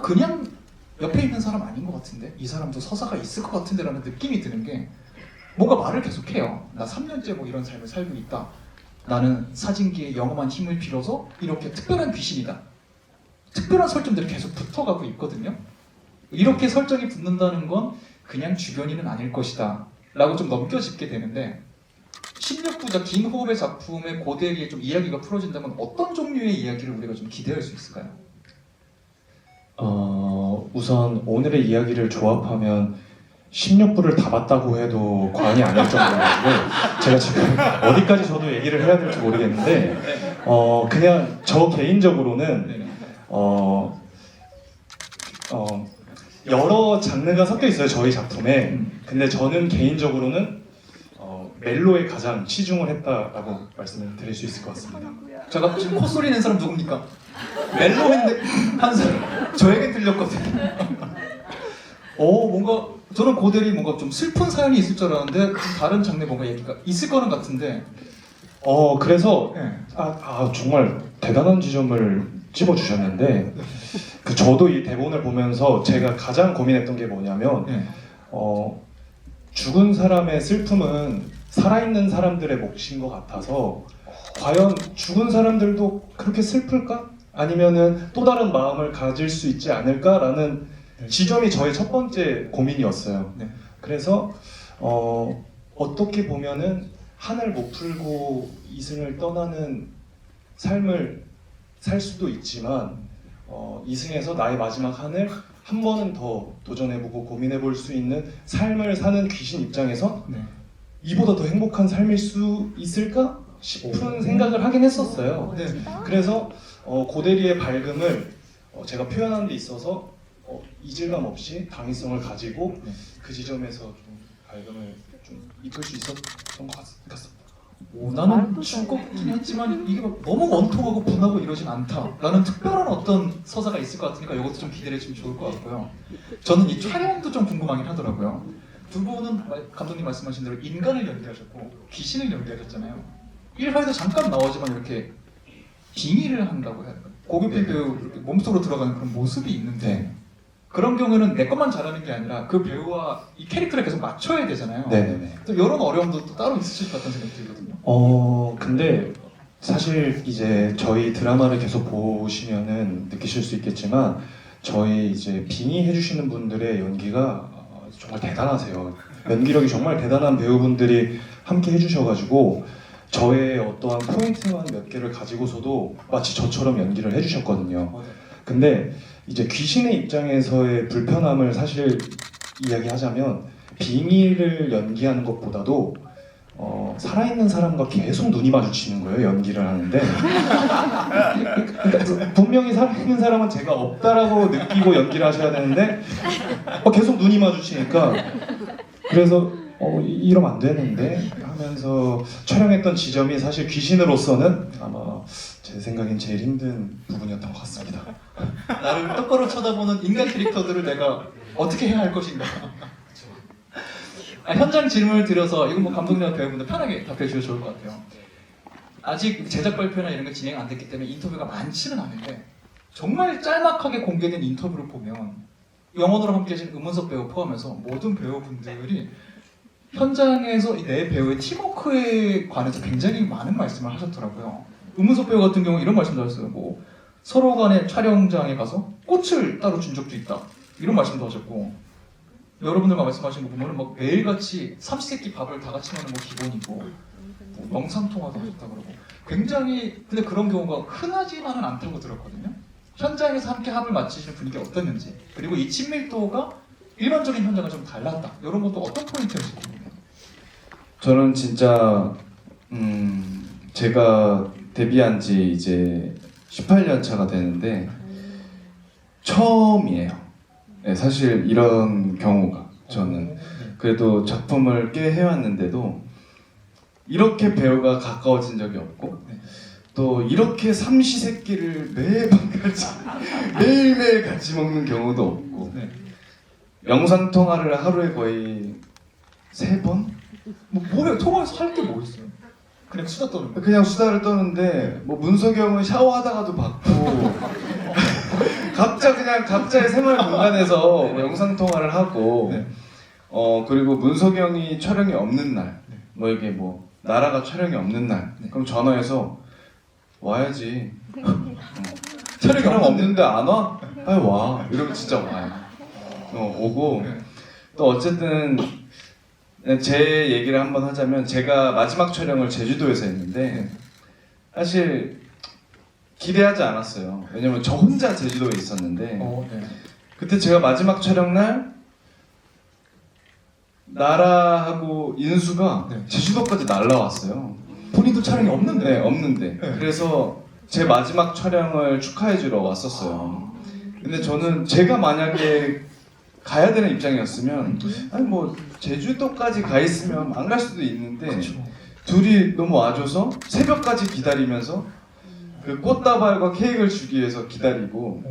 그냥 옆에 있는 사람 아닌 것 같은데 이 사람도 서사가 있을 것 같은데 라는 느낌이 드는 게 뭔가 말을 계속해요. 나 3년째 뭐 이런 삶을 살고 있다. 나는 사진기에 영험한 힘을 빌어서 이렇게 특별한 귀신이다. 특별한 설정들이 계속 붙어가고 있거든요. 이렇게 설정이 붙는다는 건 그냥 주변인은 아닐 것이다 라고 좀 넘겨짚게 되는데 16부작 긴 호흡의 작품의 고대리에 좀 이야기가 풀어진다면 어떤 종류의 이야기를 우리가 좀 기대할 수 있을까요? 우선 오늘의 이야기를 조합하면 16부를 다 봤다고 해도 과언이 아닐 정도인데 제가 지금 어디까지 저도 얘기를 해야 될지 모르겠는데 그냥 저 개인적으로는 네네. 여러 장르가 섞여 있어요 저희 작품에. 근데 저는 개인적으로는 멜로에 가장 치중을 했다라고 말씀을 드릴 수 있을 것 같습니다. 제가 지금 콧소리 낸 사람 누굽니까? 멜로인데 한 사람 저에게 들렸거든요. 뭔가 저는 고대리 뭔가 좀 슬픈 사연이 있을 줄 알았는데 좀 다른 장르 뭔가 얘기가 있을 거는 같은데 그래서 네. 정말 대단한 지점을 찝어주셨는데 저도 이 대본을 보면서 제가 가장 고민했던 게 뭐냐면 네. 죽은 사람의 슬픔은 살아있는 사람들의 몫인 것 같아서 과연 죽은 사람들도 그렇게 슬플까? 아니면은 또 다른 마음을 가질 수 있지 않을까라는 지점이 저의 첫 번째 고민이었어요. 네. 그래서 어떻게 보면은 한을 못 풀고 이승을 떠나는 삶을 살 수도 있지만 이승에서 나의 마지막 한을 한 번은 더 도전해보고 고민해볼 수 있는 삶을 사는 귀신 입장에서 네. 이보다 더 행복한 삶일 수 있을까 싶은 생각을 하긴 했었어요. 네. 그래서 고대리의 밝음을 제가 표현하는 데 있어서 이질감 없이 당위성을 가지고 네. 그 지점에서 좀 밝음을 좀 이끌 수 있었던 것 같습니다. 나는 즐겁긴 했지만 이게 막 너무 원통하고 분하고 이러진 않다라는 특별한 어떤 서사가 있을 것 같으니까 이것도 좀 기대를 해주면 좋을 것 같고요. 저는 이 촬영도 좀 궁금하긴 하더라고요. 두 분은 감독님 말씀하신 대로 인간을 연기하셨고 귀신을 연기하셨잖아요. 1화에도 잠깐 나오지만 이렇게 빙의를 한다고 해야 될까요? 고급진 배우 이렇게 몸속으로 들어가는 그런 모습이 있는데 그런 경우에는 내 것만 잘하는 게 아니라 그 배우와 이 캐릭터를 계속 맞춰야 되잖아요. 네네네. 또 이런 어려움도 또 따로 있으실 것 같다는 생각이 들거든요. 근데 사실 이제 저희 드라마를 계속 보시면은 느끼실 수 있겠지만 저희 이제 빙의해 주시는 분들의 연기가 정말 대단하세요. 연기력이 정말 대단한 배우분들이 함께 해주셔가지고 저의 어떠한 포인트만 몇 개를 가지고서도 마치 저처럼 연기를 해주셨거든요. 근데 이제 귀신의 입장에서의 불편함을 사실 이야기하자면 빙의를 연기하는 것보다도 살아있는 사람과 계속 눈이 마주치는 거예요, 연기를 하는데. 그러니까 분명히 살아있는 사람은 제가 없다라고 느끼고 연기를 하셔야 되는데 계속 눈이 마주치니까 그래서 이러면 안 되는데 하면서 촬영했던 지점이 사실 귀신으로서는 아마 제 생각엔 제일 힘든 부분이었던 것 같습니다. 나를 똑바로 쳐다보는 인간 캐릭터들을 내가 어떻게 해야 할 것인가. 현장 질문을 드려서 이건 뭐 감독님과 배우분들 편하게 답해 주셔도 좋을 것 같아요. 아직 제작 발표나 이런 게 진행 안 됐기 때문에 인터뷰가 많지는 않은데 정말 짤막하게 공개된 인터뷰를 보면 영원으로 함께 하신 음은석 배우 포함해서 모든 배우분들이 현장에서 이 네 배우의 팀워크에 관해서 굉장히 많은 말씀을 하셨더라고요. 음은석 배우 같은 경우 이런 말씀도 하셨어요. 뭐 서로 간에 촬영장에 가서 꽃을 따로 준 적도 있다. 이런 말씀도 하셨고 여러분들과 말씀하신 거 보면 막 매일같이 삼시세끼 밥을 다 같이 먹는 뭐 기본이고 뭐 영상통화도 하셨다 그러고 굉장히 근데 그런 경우가 흔하지만은 않다고 들었거든요. 현장에서 함께 합을 맞추시는 분위기가 어땠는지 그리고 이 친밀도가 일반적인 현장과 좀 달랐다. 이런 것도 어떤 포인트였을지 궁금해요. 저는 진짜 제가 데뷔한 지 이제 18년 차가 되는데 처음이에요. 네, 사실 이런 경우가 저는 그래도 작품을 꽤 해왔는데도 이렇게 배우가 가까워진 적이 없고 또 이렇게 삼시세끼를 매번 같이 매일매일 같이 먹는 경우도 없고 네. 영상통화를 하루에 거의 3번? 뭐에 통화해서 할 게 뭐 있어요? 그냥 수다 떠는 거. 그냥 수다를 떠는데 뭐 문석이 형은 샤워하다가도 받고 각자 그냥 각자의 생활 공간에서 뭐 영상 통화를 하고 네. 그리고 문석이 형이 촬영이 없는 날 뭐 이게 뭐 나라가 촬영이 없는 날 그럼 전화해서 와야지 촬영 없는데 안 와? 빨리 와 이러면 진짜 와요. 오고 네. 또 어쨌든 제 얘기를 한번 하자면 제가 마지막 촬영을 제주도에서 했는데 사실 기대하지 않았어요. 왜냐면 저 혼자 제주도에 있었는데 네. 그때 제가 마지막 촬영 날 나라하고 인수가 네. 제주도까지 날라왔어요. 본인도 촬영이 없는데. 네, 없는데. 네. 그래서 제 마지막 촬영을 축하해주러 왔었어요. 근데 저는 제가 만약에 가야 되는 입장이었으면 아니 뭐 제주도까지 가 있으면 안 갈 수도 있는데 그렇죠. 둘이 너무 와줘서 새벽까지 기다리면서 그 꽃다발과 케이크를 주기 위해서 기다리고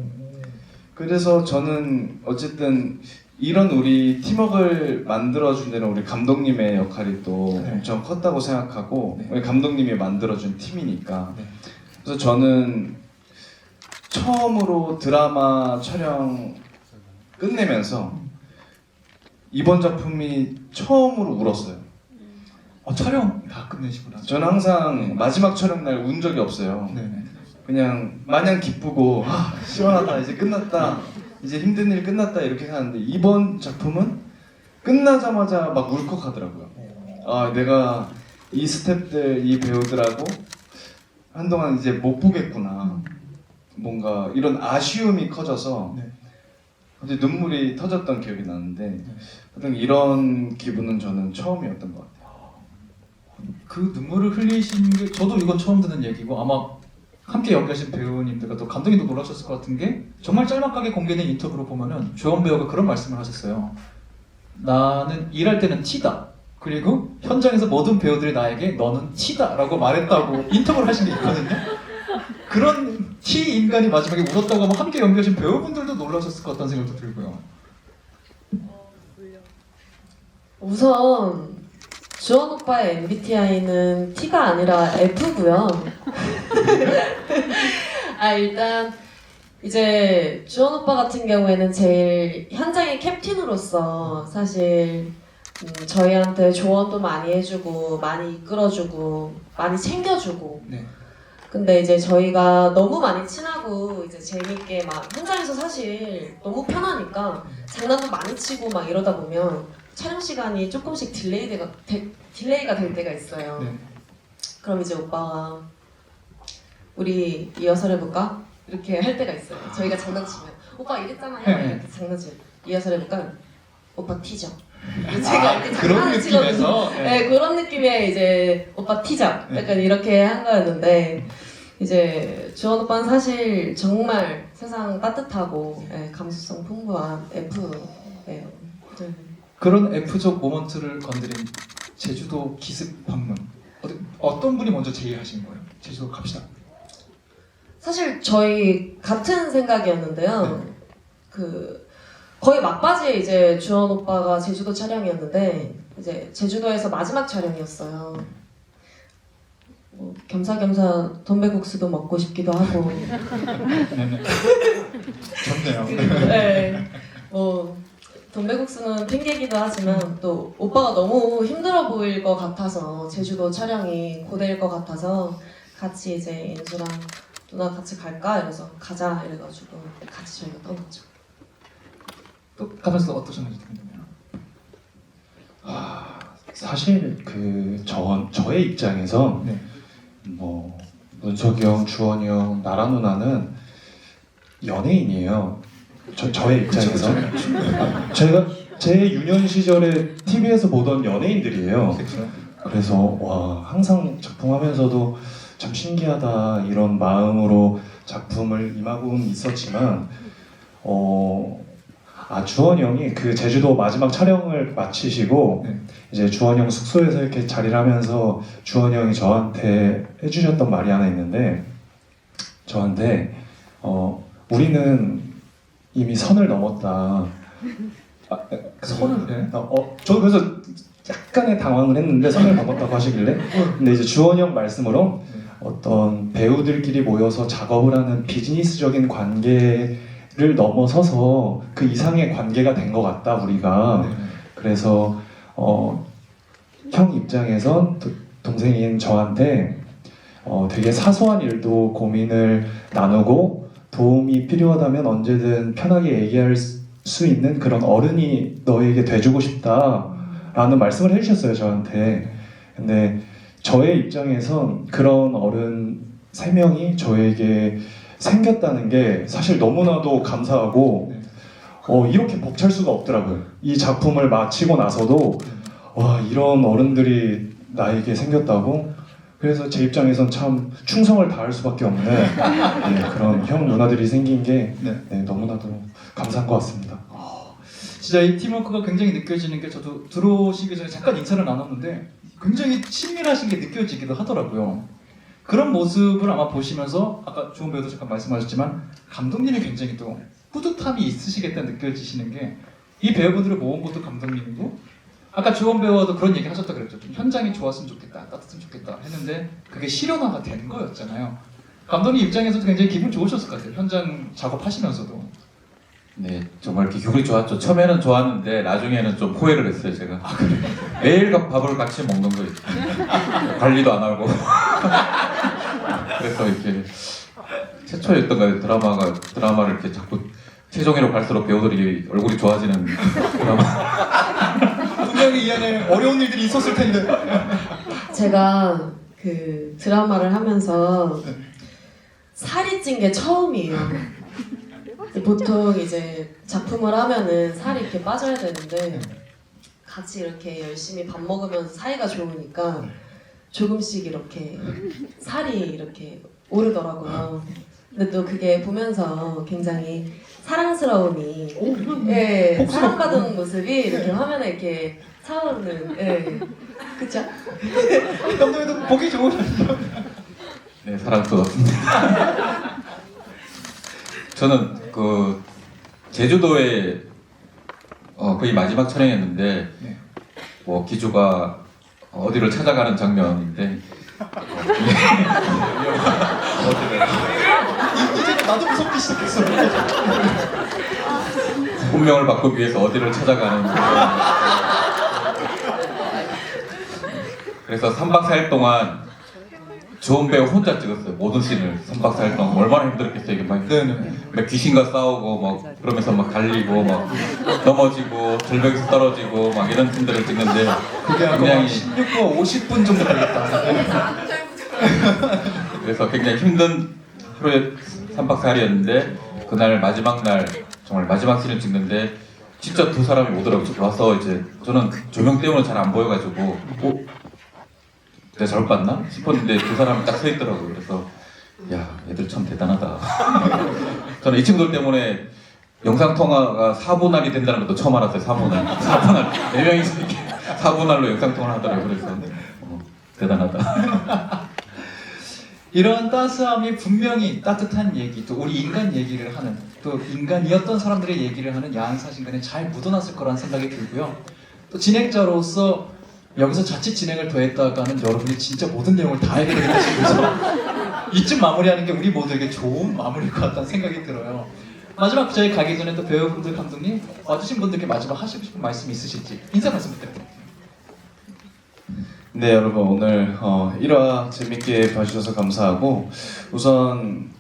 그래서 저는 어쨌든 이런 우리 팀워크를 만들어준 데는 우리 감독님의 역할이 또 네. 엄청 컸다고 생각하고 네. 우리 감독님이 만들어준 팀이니까 네. 그래서 저는 처음으로 드라마 촬영 끝내면서 이번 작품이 처음으로 울었어요. 촬영 다 끝내시고 나서. 저는 항상 마지막 촬영 날 운 적이 없어요. 네네. 그냥 마냥 기쁘고 시원하다 이제 끝났다 이제 힘든 일 끝났다 이렇게 하는데 이번 작품은 끝나자마자 막 울컥하더라고요. 아 내가 이 스태프들, 이 배우들하고 한동안 이제 못 보겠구나. 뭔가 이런 아쉬움이 커져서 네. 갑자기 눈물이 터졌던 기억이 나는데 하여튼 이런 기분은 저는 처음이었던 것 같아요. 그 눈물을 흘리신 게 저도 이건 처음 듣는 얘기고 아마 함께 연기하신 배우님들과 또 감독님도 놀라셨을 것 같은 게 정말 짤막하게 공개된 인터뷰로 보면은 주원 배우가 그런 말씀을 하셨어요. 나는 일할 때는 T다. 그리고 현장에서 모든 배우들이 나에게 너는 T다라고 말했다고 인터뷰를 하신 게 있거든요. 그런 T 인간이 마지막에 울었다고 하면 함께 연기하신 배우분들도 놀라셨을 것 같다는 생각도 들고요. 우선 주원 오빠의 MBTI는 T가 아니라 F고요. 일단 이제 주원 오빠 같은 경우에는 제일 현장의 캡틴으로서 사실 저희한테 조언도 많이 해주고 많이 이끌어주고 많이 챙겨주고. 네. 근데 이제 저희가 너무 많이 친하고 이제 재밌게 막 현장에서 사실 너무 편하니까 장난도 많이 치고 막 이러다 보면 촬영 시간이 조금씩 딜레이가 될 때가 있어요. 네. 그럼 이제 오빠가 우리 리허설 해볼까? 이렇게 할 때가 있어요. 저희가 장난치면 오빠 이랬잖아요. 네. 이렇게 장난치면 리허설 해볼까? 오빠 티죠. 제가 이렇게 그런 장난치거든요. 느낌에서 네, 그런 느낌의 이제 오빠 티죠. 약간 이렇게 한 거였는데 이제 주원 오빠는 사실 정말 세상 따뜻하고 감수성 풍부한 F예요. 네. 그런 F적 모먼트를 건드린 제주도 기습 방문 어떤 분이 먼저 제의하신 거예요? 제주도 갑시다. 사실 저희 같은 생각이었는데요. 거의 막바지에 이제 주원 오빠가 제주도 촬영이었는데 이제 제주도에서 마지막 촬영이었어요. 뭐 겸사겸사 돈배국수도 먹고 싶기도 하고. 네네. 좋네요. 네. 뭐 돈배국수는 핑계기도 하지만 또 오빠가 너무 힘들어 보일 것 같아서 제주도 촬영이 고되일 것 같아서 같이 이제 인수랑 누나 같이 갈까? 이래서 가자 이래가지고 같이 저희가 떠났죠. 또 가면서 어떤 생각이 드나요? 사실 저의 입장에서 네. 뭐 문석이 형, 주원이 형, 나라 누나는 연예인이에요. 저의 입장에서 제가 제 유년 시절에 TV에서 보던 연예인들이에요. 그렇죠. 그래서 와 항상 작품하면서도 참 신기하다 이런 마음으로 작품을 임하고는 있었지만 주원이 형이 그 제주도 마지막 촬영을 마치시고 네. 이제 주원이 형 숙소에서 이렇게 자리를 하면서 주원이 형이 저한테 해주셨던 말이 하나 있는데 저한테 우리는 이미 선을 넘었다. 선을 네. 저 그래서 약간의 당황을 했는데 선을 넘었다고 하시길래 근데 이제 주원이 형 말씀으로 어떤 배우들끼리 모여서 작업을 하는 비즈니스적인 관계를 넘어서서 그 이상의 관계가 된 것 같다 우리가. 네. 그래서 형 입장에선 동생인 저한테 되게 사소한 일도 고민을 나누고 도움이 필요하다면 언제든 편하게 얘기할 수 있는 그런 어른이 너에게 돼주고 싶다라는 말씀을 해주셨어요 저한테. 근데 저의 입장에선 그런 어른 3명이 저에게 생겼다는 게 사실 너무나도 감사하고 이렇게 벅찰 수가 없더라고요. 이 작품을 마치고 나서도 와 이런 어른들이 나에게 생겼다고. 그래서 제 입장에선 참 충성을 다할 수밖에 없는 그런 형 누나들이 생긴 게 너무나도 감사한 것 같습니다. 진짜 이 팀워크가 굉장히 느껴지는 게 저도 들어오시기 전에 잠깐 인사를 나눴는데 굉장히 친밀하신 게 느껴지기도 하더라고요. 그런 모습을 아마 보시면서 아까 좋은 배우도 잠깐 말씀하셨지만 감독님이 굉장히 또 뿌듯함이 있으시겠다 느껴지시는 게 이 배우분들을 모은 것도 감독님이고 아까 주원 배우와도 그런 얘기 하셨다 그랬죠. 좀 현장이 좋았으면 좋겠다, 따뜻했으면 좋겠다 했는데 그게 실현화가 된 거였잖아요. 감독님 입장에서도 굉장히 기분 좋으셨을 것 같아요. 현장 작업하시면서도. 네, 정말 이렇게 기분이 좋았죠. 처음에는 좋았는데 나중에는 좀 후회를 했어요, 제가. 매일 밥을 같이 먹는 거 있어요. 관리도 안 하고. 그래서 이렇게 최초였던 거예요. 드라마를 이렇게 자꾸 최종회로 갈수록 배우들이 얼굴이 좋아지는 드라마. 분명히 이 안에 어려운 일들이 있었을 텐데. 제가 그 드라마를 하면서 살이 찐 게 처음이에요. 보통 이제 작품을 하면은 살이 이렇게 빠져야 되는데 같이 이렇게 열심히 밥 먹으면서 사이가 좋으니까 조금씩 이렇게 살이 이렇게 오르더라고요. 근데 또 그게 보면서 굉장히 사랑스러움이, 예, 사랑받은 모습이 이렇게 화면에 이렇게 차오르는, 예, 그쵸? 감독님도 보기 좋으셨어요. 네, 사랑스럽습니다. 저는 그 제주도에 거의 마지막 촬영했는데 뭐 기주가 어디를 찾아가는 장면인데 이제 나도 무섭기 시작했어. 운명을 바꾸기 위해서 어디를 찾아가는 그래서 3박 4일 동안 좋은 배우 혼자 찍었어요. 모든 씬을 3박 4일 동안 얼마나 힘들었겠어요. 이게 막 귀신과 싸우고 막 그러면서 막 달리고 막 넘어지고 절벽에서 떨어지고 막 이런 씬들을 찍는데 그게 아마 굉장히 16분 50분 정도 되겠다. 그래서 굉장히 힘든 하루에 3박 4일이었는데 그날 마지막 날 정말 마지막 씬을 찍는데 진짜 두 사람이 오더라고요. 와서 이제 저는 조명 때문에 잘 안 보여가지고 내가 잘못 봤나 싶었는데 두 사람이 딱 서 있더라고요. 그래서 야 얘들 참 대단하다. 저는 이 친구들 때문에 영상 통화가 4분할이 된다는 것도 처음 알았어요. 4분할 4명이서 이렇게 4분할로 영상 통화를 하더라고요. 그래서 대단하다. 이런 따스함이 분명히 따뜻한 얘기, 또 우리 인간 얘기를 하는, 또 인간이었던 사람들의 얘기를 하는 야한 사진관에 잘 묻어놨을 거라는 생각이 들고요. 또 진행자로서 여기서 자칫 진행을 더했다가는 여러분이 진짜 모든 내용을 다 알게 되겠다 싶어서 이쯤 마무리하는 게 우리 모두에게 좋은 마무리일 것 같다는 생각이 들어요. 마지막 저희 가기 전에 또 배우분들, 감독님 와주신 분들께 마지막 하시고 싶은 말씀 있으실지 인사 말씀 부탁드립니다. 네, 여러분 오늘 1화 재밌게 봐주셔서 감사하고 우선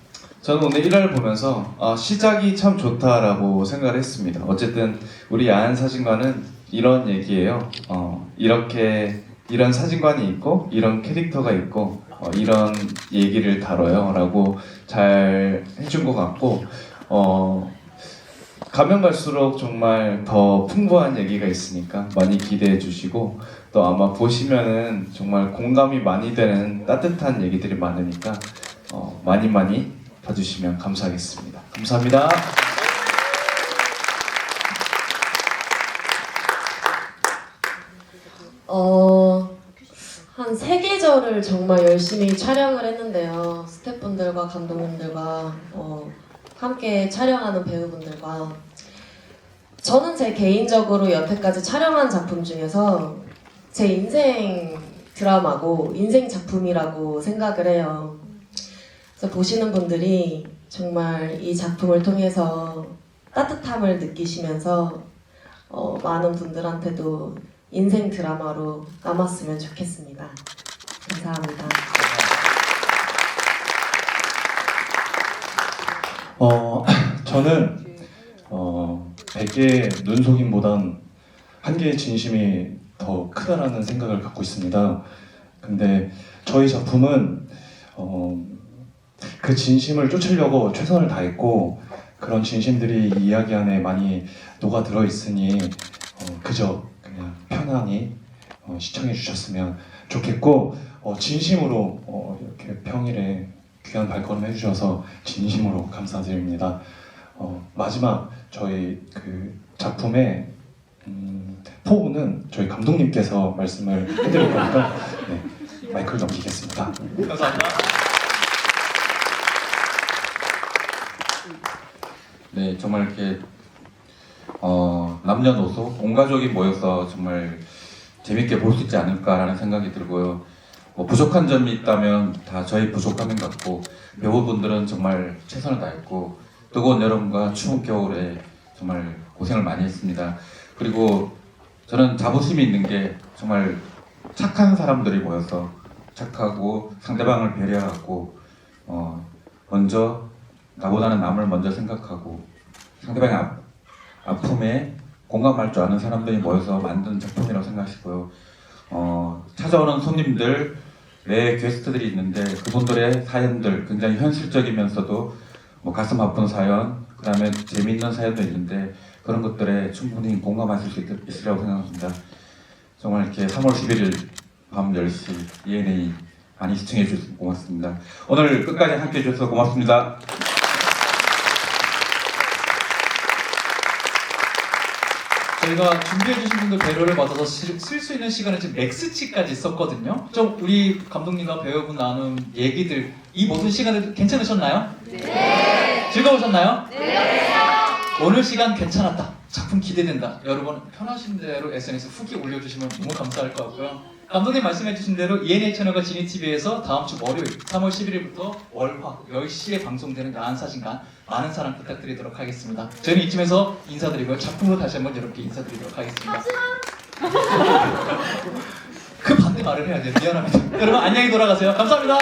저는 오늘 1화를 보면서 시작이 참 좋다라고 생각을 했습니다. 어쨌든 우리 야한 사진관은 이런 얘기예요. 이렇게 이런 사진관이 있고 이런 캐릭터가 있고 이런 얘기를 다뤄요 라고 잘 해준 것 같고 가면 갈수록 정말 더 풍부한 얘기가 있으니까 많이 기대해 주시고 또 아마 보시면은 정말 공감이 많이 되는 따뜻한 얘기들이 많으니까 많이 봐주시면 감사하겠습니다. 감사합니다. 한 3계절을 정말 열심히 촬영을 했는데요. 스태프분들과 감독님들과 함께 촬영하는 배우분들과 저는 제 개인적으로 여태까지 촬영한 작품 중에서 제 인생 드라마고 인생 작품이라고 생각을 해요. 그래서 보시는 분들이 정말 이 작품을 통해서 따뜻함을 느끼시면서 많은 분들한테도 인생 드라마로 남았으면 좋겠습니다. 감사합니다. 저는 100개의 눈속임보단 1개의 진심이 더 크다라는 생각을 갖고 있습니다. 근데 저희 작품은 그 진심을 쫓으려고 최선을 다했고 그런 진심들이 이 이야기 안에 많이 녹아들어 있으니 그저 그냥 편안히 시청해 주셨으면 좋겠고 진심으로 이렇게 평일에 귀한 발걸음 해주셔서 진심으로 감사드립니다. 마지막 저희 그 작품의 포부는 저희 감독님께서 말씀을 해드릴 거니까 마이크를 넘기겠습니다. 감사합니다. 네, 정말 이렇게 남녀노소 온 가족이 모여서 정말 재밌게 볼 수 있지 않을까라는 생각이 들고요. 뭐 부족한 점이 있다면 다 저희 부족함인 것 같고 배우분들은 정말 최선을 다했고 뜨거운 여름과 추운 겨울에 정말 고생을 많이 했습니다. 그리고 저는 자부심이 있는 게 정말 착한 사람들이 모여서 착하고 상대방을 배려하고 먼저 나보다는 남을 먼저 생각하고 상대방의 아픔에 공감할 줄 아는 사람들이 모여서 만든 작품이라고 생각하시고요. 찾아오는 손님들, 게스트들이 있는데 그분들의 사연들 굉장히 현실적이면서도 뭐 가슴 아픈 사연, 그다음에 재미있는 사연도 있는데 그런 것들에 충분히 공감하실 수 있으리라고 생각합니다. 정말 이렇게 3월 11일 밤 10시 ENA 많이 시청해 주셔서 고맙습니다. 오늘 끝까지 함께 해주셔서 고맙습니다. 저희가 준비해주신 분들 배려를 받아서 쓸 수 있는 시간을 지금 맥스치까지 썼거든요. 좀 우리 감독님과 배우분 나눈 얘기들 이 모든 시간들 괜찮으셨나요? 네. 즐거우셨나요? 네. 오늘 시간 괜찮았다. 작품 기대된다. 여러분 편하신 대로 SNS 후기 올려주시면 너무 감사할 것 같고요. 감독님 말씀해주신 대로 ENA 채널과 지니TV에서 다음 주 월요일 3월 11일부터 월화 10시에 방송되는 야한 사진관 많은 사랑 부탁드리도록 하겠습니다. 저희는 이쯤에서 인사드리고요. 작품으로 다시 한번 여러분께 인사드리도록 하겠습니다. 그 반대 말을 해야 돼요. 미안합니다. 여러분 안녕히 돌아가세요. 감사합니다.